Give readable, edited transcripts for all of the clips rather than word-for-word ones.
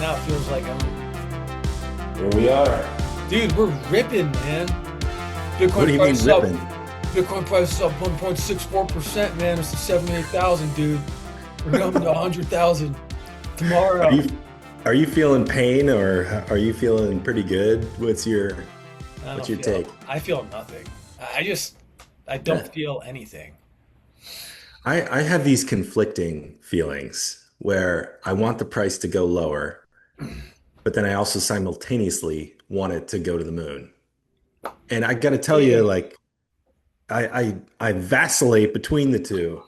Now it feels like Here we are. dude, we're ripping, man. What Bitcoin do you mean price is up. ripping? Bitcoin price is up 1.64%, man. It's to 78,000, dude. We're going to 100,000 Are tomorrow. you are you feeling pain or are you feeling pretty good? I What's don't your feel. take? I feel nothing. I don't Yeah. feel anything. I have these conflicting feelings where I want the price to go lower, but then I also simultaneously want it to go to the moon. And I gotta tell you, Yeah. like I vacillate between the two.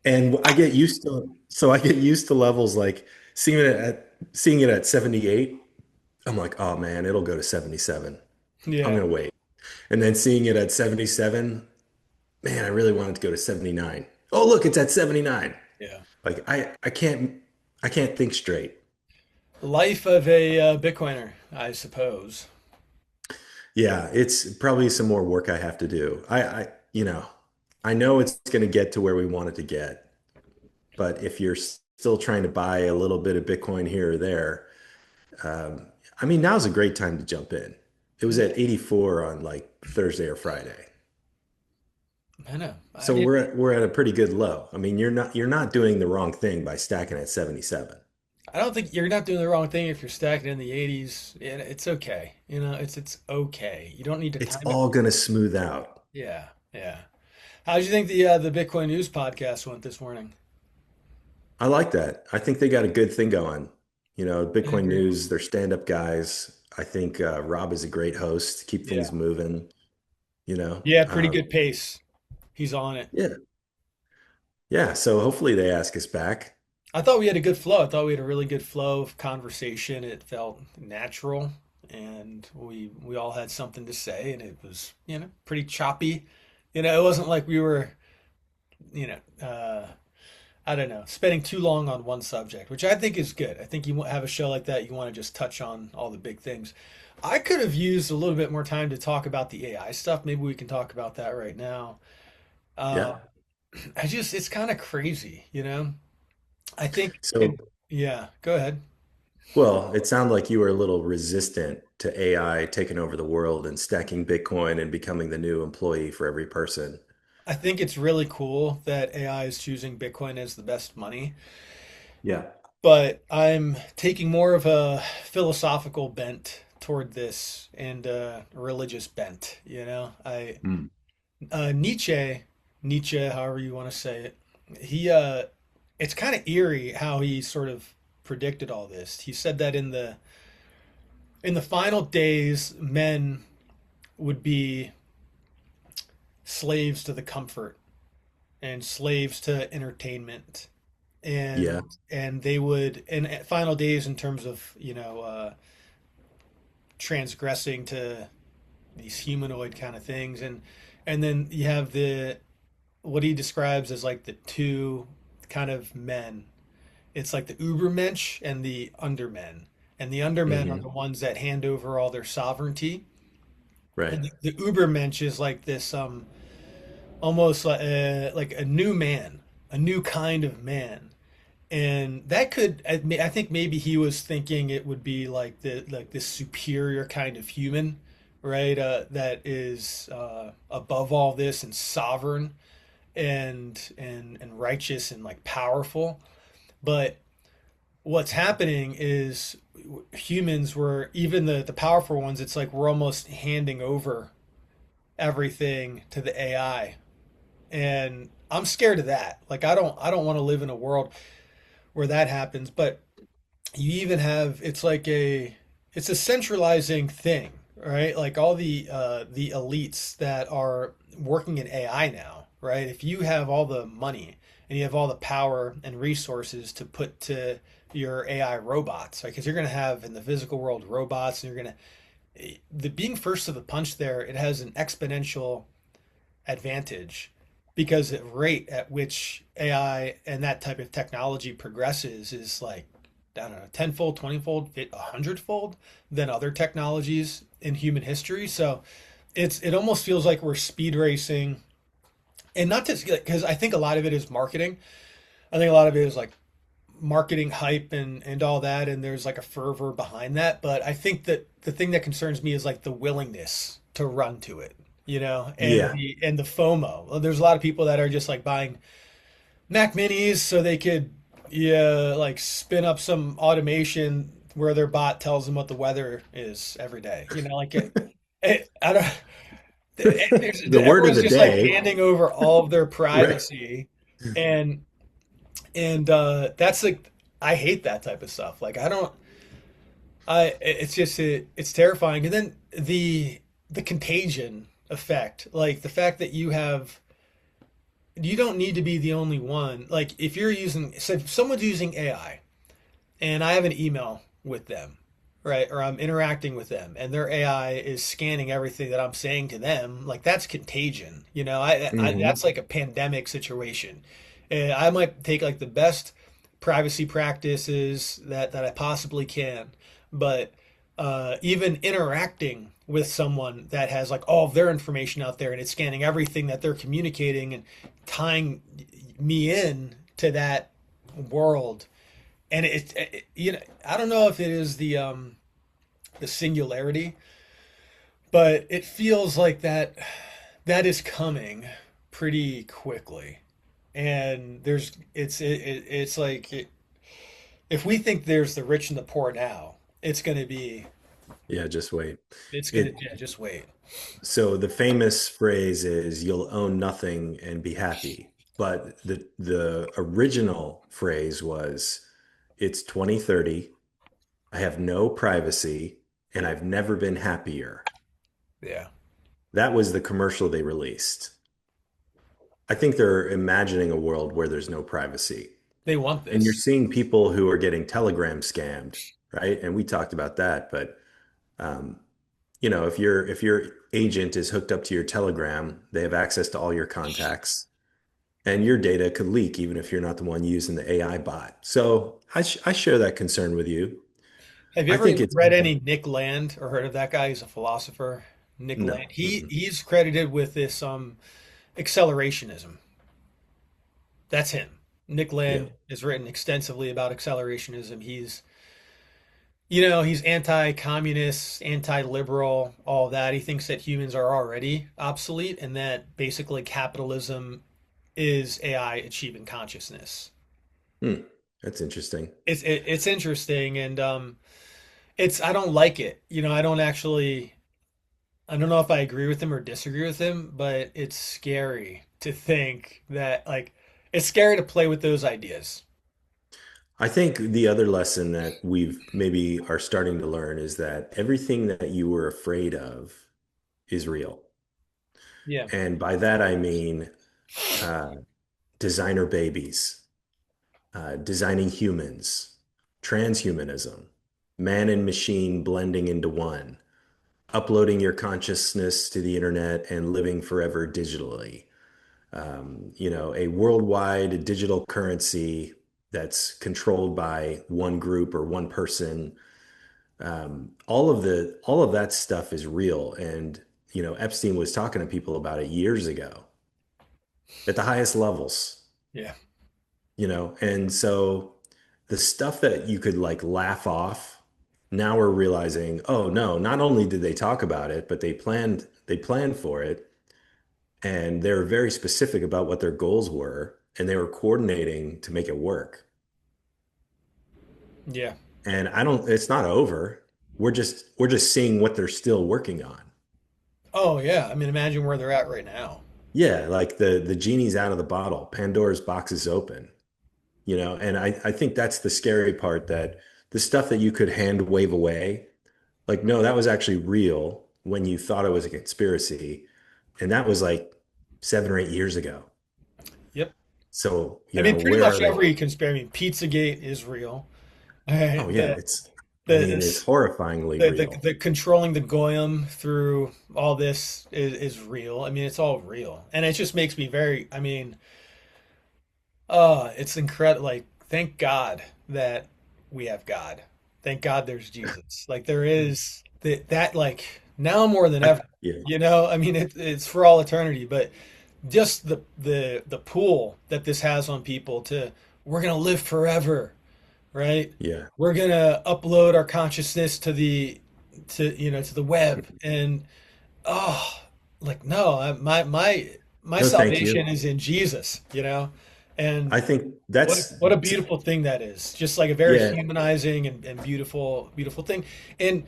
And I get used to levels like seeing it at 78. I'm like, oh man, it'll go to 77. I'm Yeah. gonna wait. And then seeing it at 77, man, I really wanted to go to 79. Oh, look, it's at 79. Yeah. Like I can't think straight. Life of a Bitcoiner, I suppose. Yeah, it's probably some more work I have to do. I know it's gonna get to where we want it to get, but if you're still trying to buy a little bit of Bitcoin here or there, um, I mean, now's a great time to jump in. It was Yeah. at 84 on like Thursday or Friday. I know. I So mean, we're at a pretty good low. I mean, you're not doing the wrong thing by stacking at 77. I don't think you're not doing the wrong thing if you're stacking in the 80s. It's okay. It's okay. You don't need to It's time it. all gonna smooth out. Yeah, yeah. How did you think the Bitcoin News podcast went this morning? I like that. I think they got a good thing going. I Bitcoin agree. News, they're stand-up guys. I think Rob is a great host to keep Yeah. things moving, you know. Yeah, pretty good pace. He's on it. Yeah. Yeah. So hopefully they ask us back. I thought we had a good flow. I thought we had a really good flow of conversation. It felt natural, and we all had something to say, and it was, pretty choppy. It wasn't like we were, you know, I don't know, spending too long on one subject, which I think is good. I think you have a show like that, you want to just touch on all the big things. I could have used a little bit more time to talk about the AI stuff. Maybe we can talk about that right now. Uh, Yeah. it's kind of crazy. I think, So, yeah, go ahead. well, it sounded like you were a little resistant to AI taking over the world and stacking Bitcoin and becoming the new employee for every person. I think it's really cool that AI is choosing Bitcoin as the best money, Yeah. but I'm taking more of a philosophical bent toward this and a religious bent. Hmm. Nietzsche, however you want to say it, he it's kind of eerie how he sort of predicted all this. He said that in the final days, men would be slaves to the comfort and slaves to entertainment, Yeah. and they would in final days in terms of transgressing to these humanoid kind of things, and then you have the what he describes as like the two kind of men. It's like the Ubermensch and the Undermen. And the Undermen are the Hmm. ones that hand over all their sovereignty. Right. And the Ubermensch is like this almost like a new man, a new kind of man. And that could I think maybe he was thinking it would be like this superior kind of human, right? That is above all this and sovereign and righteous and like powerful. But what's happening is humans were even the powerful ones. It's like we're almost handing over everything to the AI, and I'm scared of that. Like I don't want to live in a world where that happens. But you even have it's a centralizing thing, right? Like all the elites that are working in AI now, right? If you have all the money and you have all the power and resources to put to your AI robots, right? Because you're going to have in the physical world robots, and you're going to the being first to the punch there. It has an exponential advantage because the rate at which AI and that type of technology progresses is like, I don't know, tenfold, 20-fold, 100-fold than other technologies in human history. So it almost feels like we're speed racing, and not just because I think a lot of it is marketing. I think a lot of it is like marketing hype and all that, and there's like a fervor behind that. But I think that the thing that concerns me is like the willingness to run to it, and Yeah. the FOMO. Well, there's a lot of people that are just like buying Mac Minis so they could, yeah, like spin up some automation where their bot tells them what the weather is every day. Like I don't. The word of Everyone's the just like day, handing over all of their right? privacy, and that's like I hate that type of stuff. Like I don't. It's just it's terrifying. And then the contagion effect, like the fact that you don't need to be the only one. Like if you're using, so if someone's using AI and I have an email with them, right? Or I'm interacting with them and their AI is scanning everything that I'm saying to them, like that's contagion. That's Hmm. like a pandemic situation. And I might take like the best privacy practices that I possibly can, but even interacting with someone that has like all of their information out there and it's scanning everything that they're communicating and tying me in to that world, and I don't know if it is the singularity, but it feels like that is coming pretty quickly. And it's like if we think there's the rich and the poor now, Yeah, just wait. it's gonna It yeah, just wait. So the famous phrase is you'll own nothing and be happy. But the original phrase was it's 2030, I have no privacy, and I've never been happier. Yeah, That was the commercial they released. I think they're imagining a world where there's no privacy. they want And you're this. seeing people who are getting Telegram scammed, right? And we talked about that, but um, if your agent is hooked up to your Telegram, they have access to all your contacts, and your data could leak even if you're not the one using the AI bot. So I share that concern with you. Have you I ever think it's read any Nick Land or heard of that guy? He's a philosopher. Nick Land. no. Mm-mm. He's credited with this accelerationism. That's him. Nick Yeah. Land has written extensively about accelerationism. He's anti-communist, anti-liberal, all that. He thinks that humans are already obsolete and that basically capitalism is AI achieving consciousness. Hmm. That's interesting. It's interesting, and it's I don't like it. I don't know if I agree with him or disagree with him, but it's scary to think that like it's scary to play with those ideas. I think the other lesson that we've maybe are starting to learn is that everything that you were afraid of is real. Yeah. And by that I mean uh, designer babies, designing humans, transhumanism, man and machine blending into one, uploading your consciousness to the internet and living forever digitally. A worldwide digital currency that's controlled by one group or one person. All of that stuff is real. And, Epstein was talking to people about it years ago at the highest levels, Yeah. and so the stuff that you could like laugh off, now we're realizing, oh no, not only did they talk about it, but they planned for it, and they were very specific about what their goals were, and they were coordinating to make it work. Yeah. And it's not over. We're just seeing what they're still working on. Oh yeah. I mean, imagine where they're at right now. Yeah, like the genie's out of the bottle. Pandora's box is open. And I think that's the scary part, that the stuff that you could hand wave away, like, no, that was actually real when you thought it was a conspiracy. And that was like 7 or 8 years ago. Yep. So, I mean, pretty where much are they? every conspiracy. I mean, Pizzagate is real. Oh yeah, The I the mean, it's horrifyingly real. the controlling the goyim through all this is real. I mean, it's all real, and it just makes me very. I mean, it's incredible. Like, thank God that we have God. Thank God there's Jesus. Like, there is that like now more than ever. Yeah. I mean, it's for all eternity, but just the pool that this has on people to we're gonna live forever. right? Yeah. We're gonna upload our consciousness to the web, and oh, like no, my No, thank salvation you. is in Jesus, and I think what a beautiful thing that is. Just like a very yeah, humanizing and beautiful thing. And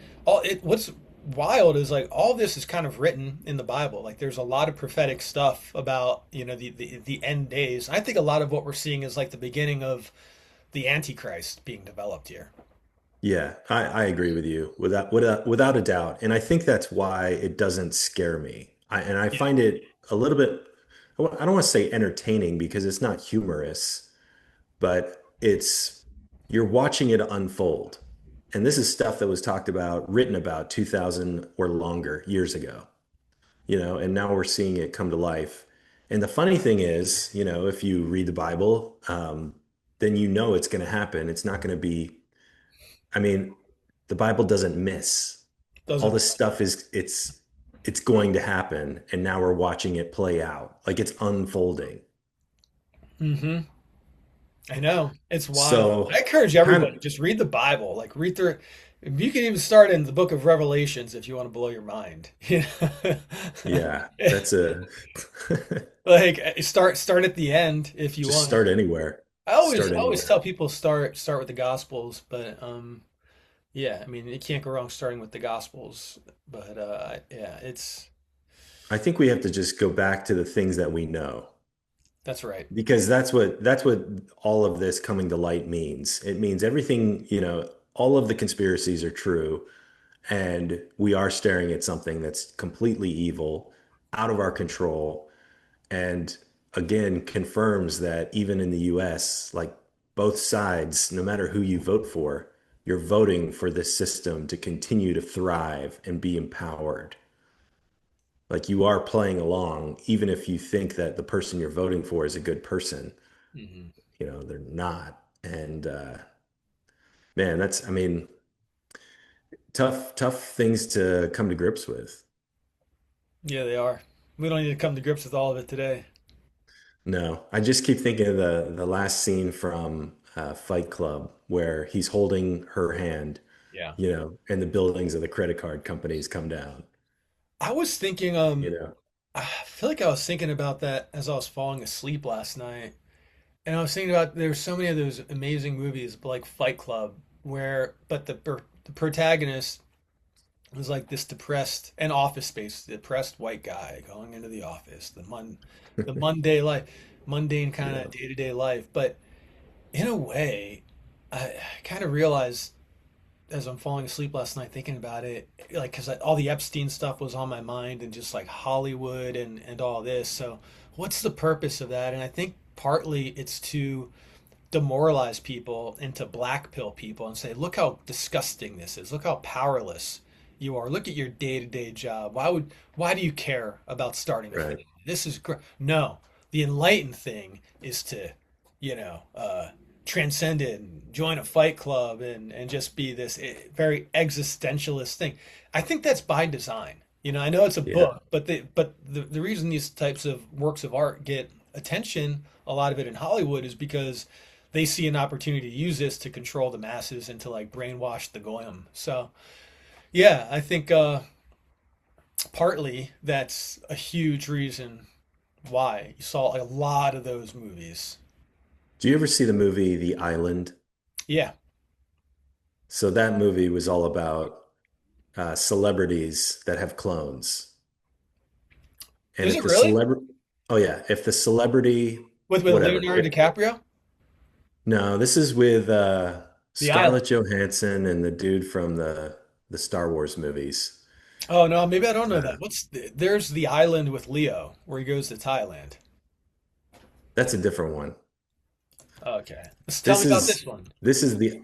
what's wild is like all this is kind of written in the Bible. Like there's a lot of prophetic stuff about, the end days. I think a lot of what we're seeing is like the beginning of the Antichrist being developed here. yeah, I agree with you without a doubt. And I think that's why it doesn't scare me. I Yeah. find it a little bit, I don't want to say entertaining because it's not humorous, but you're watching it unfold. And this is stuff that was talked about, written about 2000 or longer years ago, and now we're seeing it come to life. And the funny thing is, if you read the Bible, then it's going to happen. It's not going to be, I mean, the Bible doesn't miss. All Doesn't. this stuff it's going to happen, and now we're watching it play out. Like it's unfolding. Mm-hmm. I know. It's wild. I So encourage kind everybody, of, just read the Bible. Like read through. You can even start in the book of Revelations if you want to blow your mind. yeah, that's a Like start at the end if you just want. start anywhere. Start I always anywhere. tell people start with the Gospels, but yeah, I mean you can't go wrong starting with the Gospels. But yeah, it's I think we have to just go back to the things that we know. that's right. Because that's what all of this coming to light means. It means everything, all of the conspiracies are true, and we are staring at something that's completely evil, out of our control, and again confirms that even in the US, like both sides, no matter who you vote for, you're voting for this system to continue to thrive and be empowered. Like you are playing along, even if you think that the person you're voting for is a good person, Hmm. they're not. And man, I mean, tough things to come to grips with. Yeah, they are. We don't need to come to grips with all of it today. No, I just keep thinking of the last scene from Fight Club where he's holding her hand, Yeah. and the buildings of the credit card companies come down, I was thinking, you know. I feel like I was thinking about that as I was falling asleep last night. And I was thinking about there's so many of those amazing movies like Fight Club but the protagonist was like this depressed and Office Space, depressed white guy going into the office, the mundane kind of Yeah. day-to-day life. But in a way, I kind of realized as I'm falling asleep last night thinking about it, like because all the Epstein stuff was on my mind and just like Hollywood and all this. So what's the purpose of that? And I think partly it's to demoralize people and to black pill people and say, look how disgusting this is. Look how powerless you are. Look at your day-to-day job. Why do you care about starting a Right. family? This is great. No, the enlightened thing is to, you know, uh, transcend it and join a fight club and just be this very existentialist thing. I think that's by design. I know it's a Yeah. book, but the reason these types of works of art get attention, a lot of it in Hollywood, is because they see an opportunity to use this to control the masses and to like brainwash the goyim. So yeah, I think partly that's a huge reason why you saw a lot of those movies. Do you ever see the movie The Island? Yeah, So that movie was all about celebrities that have clones. And is if it the really celebrity, oh yeah, if the celebrity, with whatever. Leonardo DiCaprio? No, this is with The Island. Scarlett Johansson and the dude from the Star Wars movies. Oh no, maybe I don't know that. Uh, There's The Island with Leo where he goes to Thailand. that's a different one. Okay, let's tell me This about this is one. this is the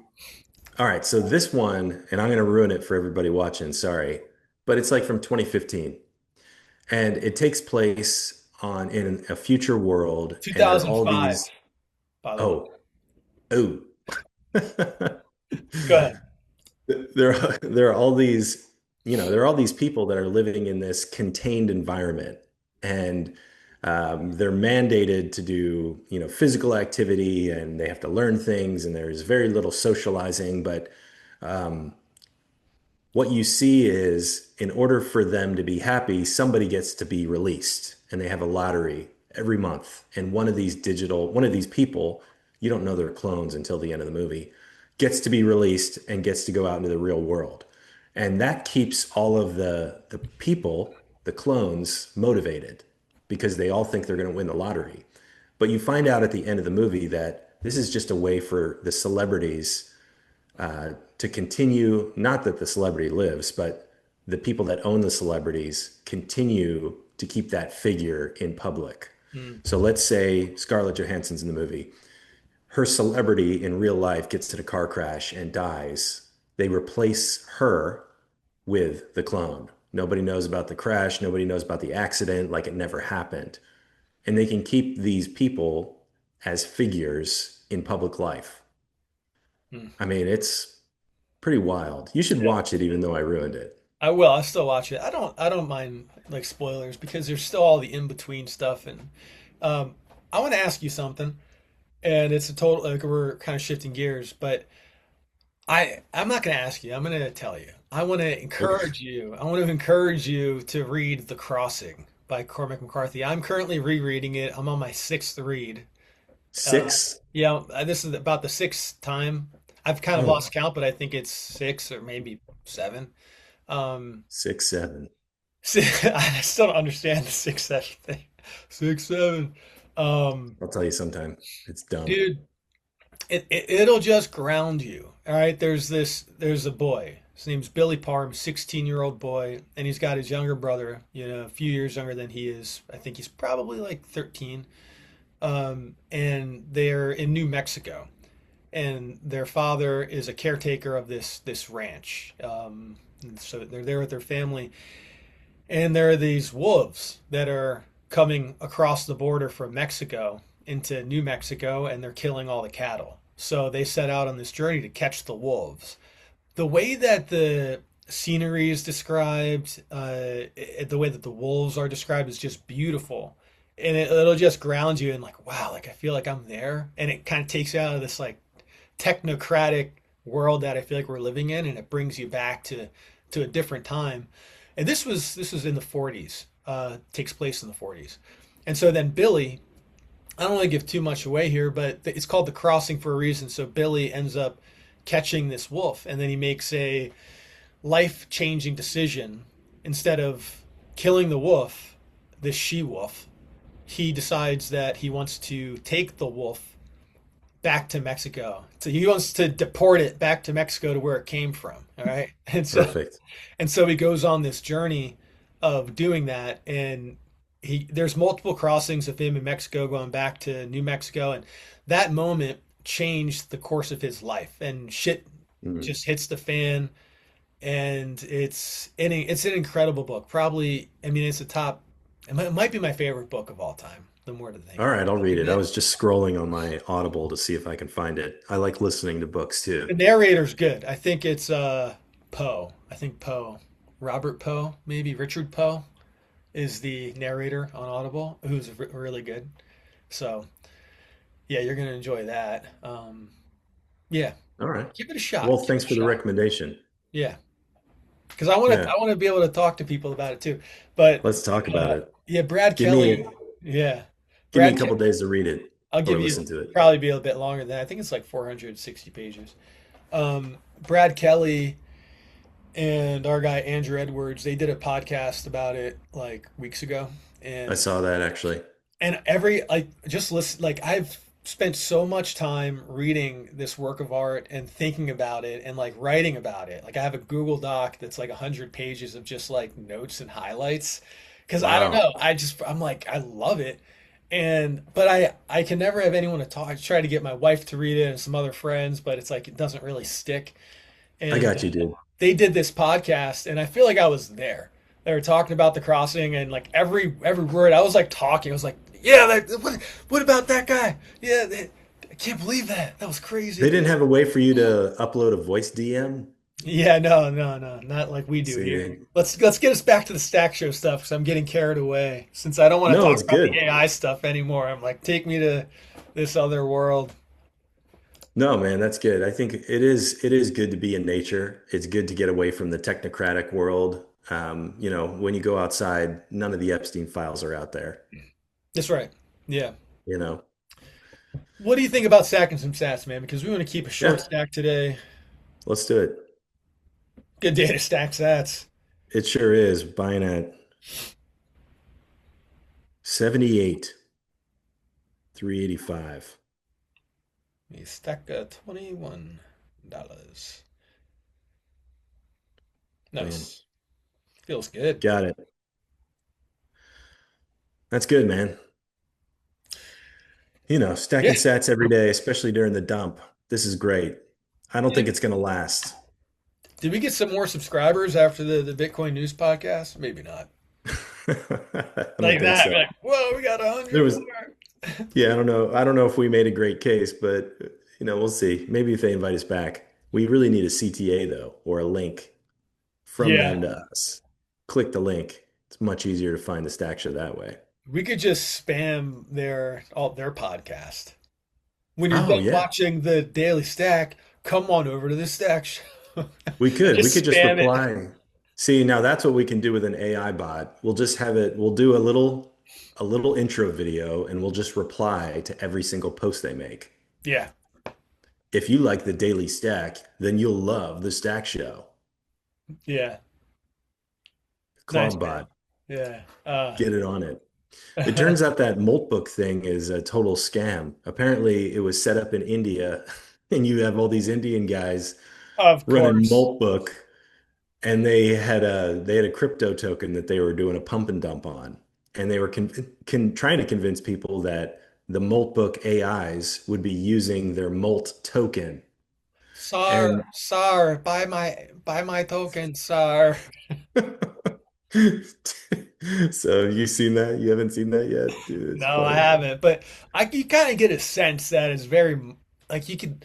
All right, so this one, and I'm going to ruin it for everybody watching, sorry, but it's like from 2015, and it takes place in a future world, and there are all 2005, these, by the way. oh, oh. Go ahead. There are all these, there are all these people that are living in this contained environment, and They're mandated to do, physical activity and they have to learn things, and there's very little socializing. But what you see is in order for them to be happy, somebody gets to be released and they have a lottery every month. And one of these people, you don't know they're clones until the end of the movie, gets to be released and gets to go out into the real world. And that keeps all of the people, the clones, motivated because they all think they're going to win the lottery. But you find out at the end of the movie that this is just a way for the celebrities to continue, not that the celebrity lives, but the people that own the celebrities continue to keep that figure in public. Mm, So let's say Scarlett Johansson's in the movie. Her celebrity in real life gets in a car crash and dies. They replace her with the clone. Nobody knows about the crash. Nobody knows about the accident, like it never happened. And they can keep these people as figures in public life. mm. I mean, it's pretty wild. You should Yeah. watch it, even though I ruined it. I will. I still watch it. I don't mind like spoilers because there's still all the in between stuff. And um, I want to ask you something, and it's a total like we're kind of shifting gears, but I'm not going to ask you. I'm going to tell you. Okay. I want to encourage you to read The Crossing by Cormac McCarthy. I'm currently rereading it. I'm on my sixth read. Six? Yeah, this is about the sixth time. I've kind of Oh, lost count, but I think it's six or maybe seven. Um, 6, 7. I still don't understand the six seven thing. Six seven. Um, I'll tell you sometime. It's dumb. dude, it'll just ground you. All right, there's a boy. His name's Billy Parham, 16-year-old boy, and he's got his younger brother, a few years younger than he is. I think he's probably like 13. And they're in New Mexico, and their father is a caretaker of this ranch. And so they're there with their family, and there are these wolves that are coming across the border from Mexico into New Mexico, and they're killing all the cattle. So they set out on this journey to catch the wolves. The way that the scenery is described, the way that the wolves are described is just beautiful. And it'll just ground you in like, wow, like I feel like I'm there. And it kind of takes you out of this like technocratic world that I feel like we're living in, and it brings you back to a different time. And this was in the 40s, takes place in the 40s. And so then Billy, I don't want to give too much away here, but it's called The Crossing for a reason. So Billy ends up catching this wolf, and then he makes a life-changing decision. Instead of killing the wolf, this she wolf, he decides that he wants to take the wolf back to Mexico. So he wants to deport it back to Mexico to where it came from. All right. Perfect. And so he goes on this journey of doing that, and there's multiple crossings of him in Mexico going back to New Mexico, and that moment changed the course of his life, and shit Mm. just hits the fan. And it's an incredible book. Probably, I mean, it might be my favorite book of all time. The more to think All about right, I'll read it. I it. was just scrolling on my Audible to see if I can find it. I like listening to books too. The narrator's good. I think it's Poe. I think Poe, Robert Poe, maybe Richard Poe is the narrator on Audible, who's really good. So yeah, you're gonna enjoy that. Yeah, All right. give it a Well, shot. Give it thanks a for the shot. recommendation. Yeah, because I want to. Yeah, I want to be able to talk to people about it too. But let's talk about it. yeah, Brad Give me Kelly. Yeah, give me a Brad. couple days to read it I'll or give you listen to it. probably be a bit longer than that. I think it's like 460 pages. Brad Kelly and our guy Andrew Edwards, they did a podcast about it like weeks ago, I and saw that actually. every like just listen like I've spent so much time reading this work of art and thinking about it and like writing about it. Like I have a Google Doc that's like 100 pages of just like notes and highlights because I don't know. Wow. I'm like I love it. And but I can never have anyone to talk. I try to get my wife to read it and some other friends, but it's like it doesn't really stick. I And got you, dude. they did this podcast, and I feel like I was there. They were talking about the crossing, and like every word, I was like talking. I was like, "Yeah, what about that guy? I can't believe that. That was They crazy." didn't have a way for you to upload a voice DM? Yeah, no, no, no, not like we do here. See, Let's get us back to the Stack Show stuff because I'm getting carried away. Since I don't want to no, talk it's about the good. AI stuff anymore, I'm like, take me to this other world. No, man, that's good. I think it is good to be in nature. It's good to get away from the technocratic world. When you go outside, none of the Epstein files are out there, That's right. Yeah. you know. What do you think about stacking some sats, man? Because we want to keep a short Yeah, stack today. let's do it. Good day to stack sats. It sure is. Buying at 78, 385. We stack $21. Boom. Nice. Feels good. Got it. That's good, man. Yeah. Stacking sats every day, especially during the dump. This is great. I don't think Did, it's going to last. did we get some more subscribers after the Bitcoin news podcast? Maybe not. I don't Like think that. so. Be like, whoa, we got a There hundred was, more. yeah, I don't know. I don't know if we made a great case, but we'll see. Maybe if they invite us back. We really need a CTA though, or a link from Yeah. them to us. Click the link. It's much easier to find the stack show that way. We could just spam their podcast. When you're Oh done yeah, watching the Daily Stack, come on over to the Stack Show. we could. We Just could just spam it. reply. See, now that's what we can do with an AI bot. We'll just have it. We'll do a little intro video, and we'll just reply to every single post they make. Yeah. If you like the Daily Stack, then you'll love the Stack Show. Yeah. Nice, Claude man. bot, Yeah. get it on it. It turns out that Molt book thing is a total scam. Apparently, it was set up in India, and you have all these Indian guys Of running course. Molt book, and they had a crypto token that they were doing a pump and dump on, and they were trying to convince people that the Molt book AIs would be using their Molt token, Sar, and Sar, buy my token, Sar. so you seen that? You haven't seen that yet, dude. It's No, I funny. haven't. But you kind of get a sense that it's very like you could.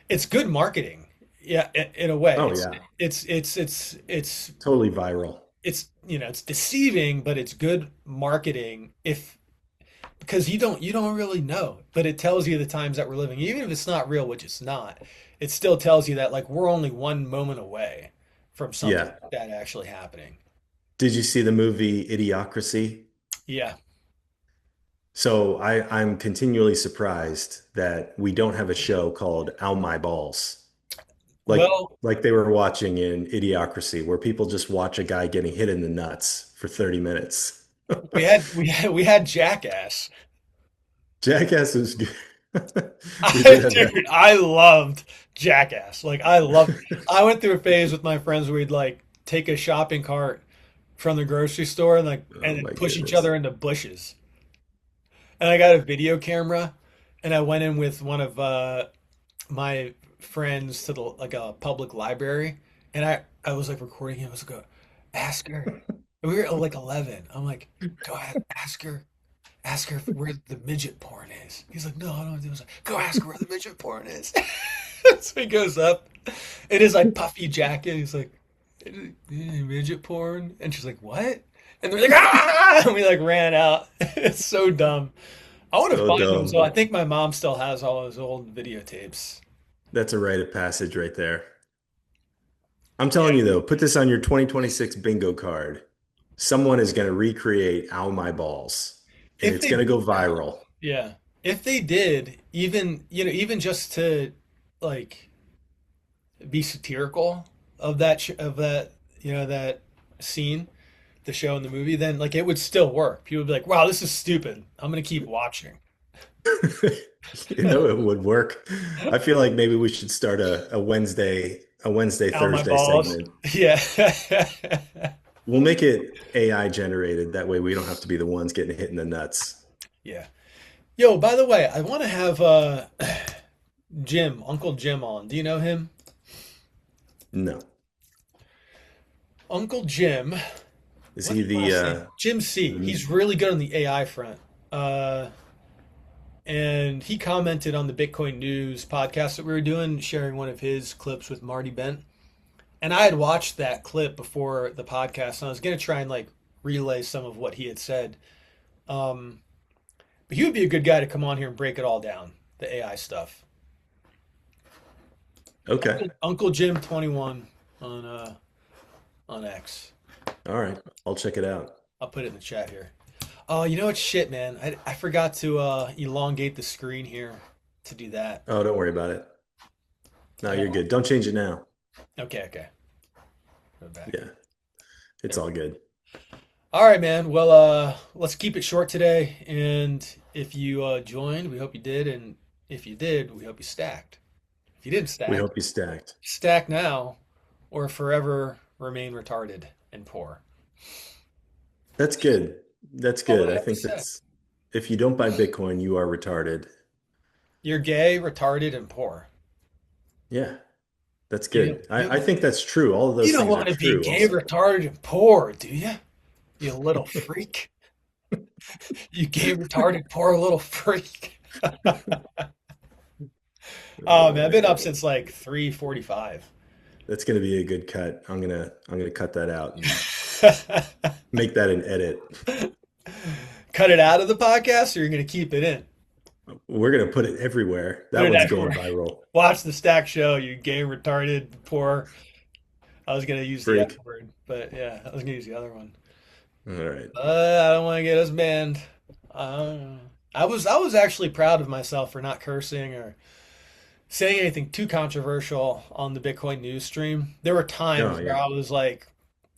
It's good marketing. Yeah, in a way, Oh yeah, it's totally viral. it's deceiving, but it's good marketing if because you don't really know, but it tells you the times that we're living, even if it's not real, which it's not. It still tells you that like we're only one moment away from something Yeah. like that actually happening. Did you see the movie Idiocracy? Yeah. So I'm continually surprised that we don't have a show called Ow My Balls. Like Well, like they were watching in Idiocracy, where people just watch a guy getting hit in the nuts for 30 minutes. we had Jackass. Jackass was good. We did have that. Dude, I loved Jackass. Like I loved. I went through a phase with my friends where we'd like take a shopping cart from the grocery store and Oh then my push each goodness. other into bushes. And I got a video camera, and I went in with one of my friends to the like a public library, and I was like recording him. I was like, ask her. And we were like 11. I'm like, go ahead, ask her where the midget porn is. He's like, no, I don't do. I was like, go ask her where the midget porn is. So he goes up in his like puffy jacket. He's like, midget porn, and she's like, what? And they're like, ah! And we like ran out. It's so dumb. I want to So find them. So dumb. I think my mom still has all those old videotapes. That's a rite of passage right there. I'm Yeah. telling you though, put this on your 2026 bingo card. Someone is going to recreate Ow My Balls, and If it's they, going to go viral. yeah, if they did, even just to like be satirical of that that scene, the show and the movie, then like it would still work. People would be like, "Wow, this is stupid. I'm gonna keep watching." It would work. I feel like maybe we should start a Wednesday Out my Thursday balls. segment. Yeah. We'll make it AI generated. That way we don't have to be the ones getting hit in the nuts. Yeah. Yo, by the way, I want to have Jim, Uncle Jim on. Do you know him? No. Uncle Jim, Is what's he his the last name? Jim C. the He's really good on the AI front. And he commented on the Bitcoin News podcast that we were doing, sharing one of his clips with Marty Bent. And I had watched that clip before the podcast, and I was gonna try and like relay some of what he had said. Um, but he would be a good guy to come on here and break it all down, the AI stuff. Okay. Uncle Jim 21 on X. All right. I'll check it out. I'll put it in the chat here. Oh, you know what? Shit, man. I forgot to elongate the screen here to do that. Oh, don't worry about it. No, I you're got good. Don't change it now. okay, okay. Go back. Yeah, it's There. all good. All right, man. Well, let's keep it short today. And if you joined, we hope you did. And if you did, we hope you stacked. If you didn't We stack, hope you stacked. stack now or forever remain retarded and poor. That's good. That's All I good. I have to think say. that's if you don't buy Bitcoin, you are retarded. You're gay, retarded, and poor. Yeah, that's You, good. you, I think that's true. All of you those don't things are want to be true gay, also. retarded, and poor, do you? You little freak. You gay, retarded, poor little freak. Oh man, I've been up since like 3:45. That's gonna be a good cut. I'm gonna cut that out and make that an edit. Cut it out of the podcast, or you're gonna keep it in? We're gonna put it everywhere. Put That it one's going everywhere. viral. Watch the stack show. You gay, retarded, poor. I was gonna use the F Freak. word, but yeah, I was gonna use the other one. All right. I don't want to get us banned. I was actually proud of myself for not cursing or saying anything too controversial on the Bitcoin news stream. There were Oh times where yeah. I was like,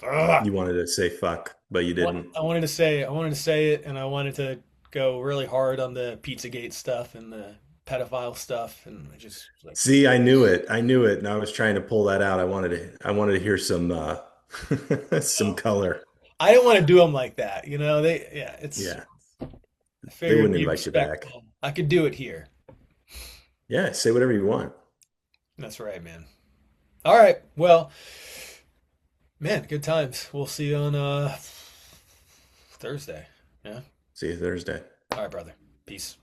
ugh. You wanted to say fuck, but you didn't. I wanted to say it, and I wanted to go really hard on the Pizzagate stuff and the pedophile stuff, and I just was like, See, I knew it. I knew it, and I was trying to pull that out. I wanted to hear some some no. color. I didn't want to do them like that. You know, yeah, it's. Yeah. I They figured wouldn't be invite you back. respectful. I could do it here. Yeah, say whatever you want. That's right, man. All right. Well, man, good times. We'll see you on Thursday. Yeah. See you Thursday. All right, brother. Peace.